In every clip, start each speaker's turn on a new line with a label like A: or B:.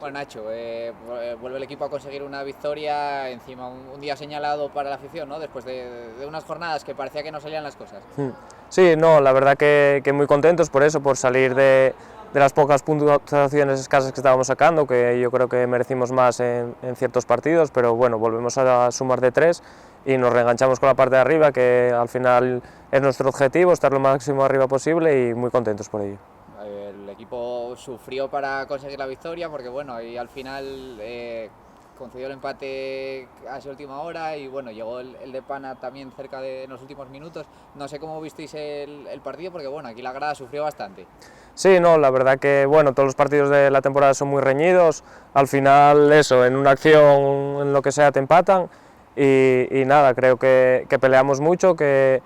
A: Bueno, Nacho, vuelve el equipo a conseguir una victoria, encima un día señalado para la afición, ¿no? Después de unas jornadas que parecía que no salían las cosas.
B: Sí, no, la verdad que muy contentos por eso, por salir de las pocas puntuaciones escasas que estábamos sacando, que yo creo que merecimos más en ciertos partidos, pero bueno, volvemos a sumar de 3 y nos reenganchamos con la parte de arriba, que al final es nuestro objetivo, estar lo máximo arriba posible y muy contentos por ello.
A: El equipo sufrió para conseguir la victoria porque bueno, y al final concedió el empate a esa última hora y bueno, llegó el de Pana también cerca de los últimos minutos. No sé cómo visteis el partido porque bueno, aquí la grada sufrió bastante.
B: Sí, no, la verdad que bueno, todos los partidos de la temporada son muy reñidos, al final eso, en una acción, en lo que sea, te empatan y nada, creo que peleamos mucho, que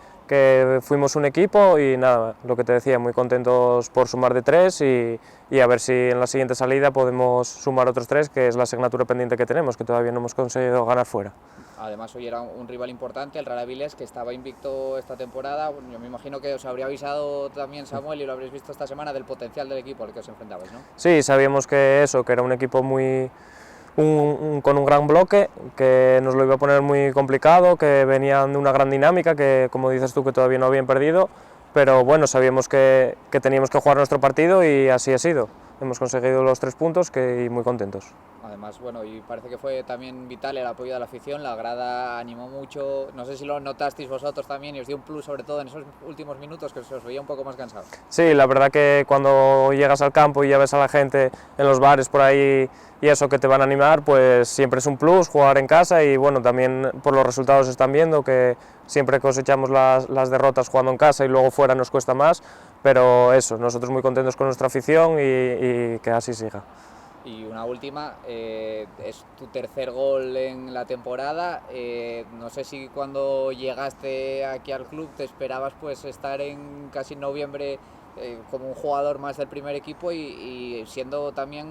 B: fuimos un equipo y nada, lo que te decía, muy contentos por sumar de 3 y a ver si en la siguiente salida podemos sumar otros 3, que es la asignatura pendiente que tenemos, que todavía no hemos conseguido ganar fuera.
A: Además hoy era un rival importante, el Real Avilés, que estaba invicto esta temporada. Yo me imagino que os habría avisado también Samuel y lo habréis visto esta semana del potencial del equipo al que os enfrentabais, ¿no?
B: Sí, sabíamos que eso, que era un equipo con un gran bloque, que nos lo iba a poner muy complicado, que venían de una gran dinámica, que como dices tú que todavía no habían perdido, pero bueno, sabíamos que teníamos que jugar nuestro partido y así ha sido. Hemos conseguido los 3 puntos y muy contentos.
A: Además, bueno, y parece que fue también vital el apoyo de la afición, la grada animó mucho, no sé si lo notasteis vosotros también y os dio un plus sobre todo en esos últimos minutos que se os veía un poco más cansado.
B: Sí, la verdad que cuando llegas al campo y ya ves a la gente en los bares por ahí y eso que te van a animar, pues siempre es un plus jugar en casa y bueno, también por los resultados se están viendo que siempre cosechamos las derrotas jugando en casa y luego fuera nos cuesta más, pero eso, nosotros muy contentos con nuestra afición y que así siga.
A: Y una última, es tu tercer gol en la temporada, no sé si cuando llegaste aquí al club te esperabas pues estar en casi noviembre como un jugador más del primer equipo y siendo también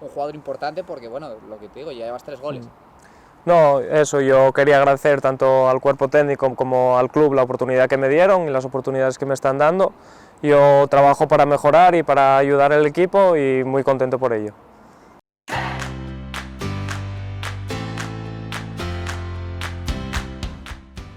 A: un jugador importante porque bueno, lo que te digo, ya llevas 3 goles.
B: No, eso, yo quería agradecer tanto al cuerpo técnico como al club la oportunidad que me dieron y las oportunidades que me están dando. Yo trabajo para mejorar y para ayudar al equipo y muy contento por ello.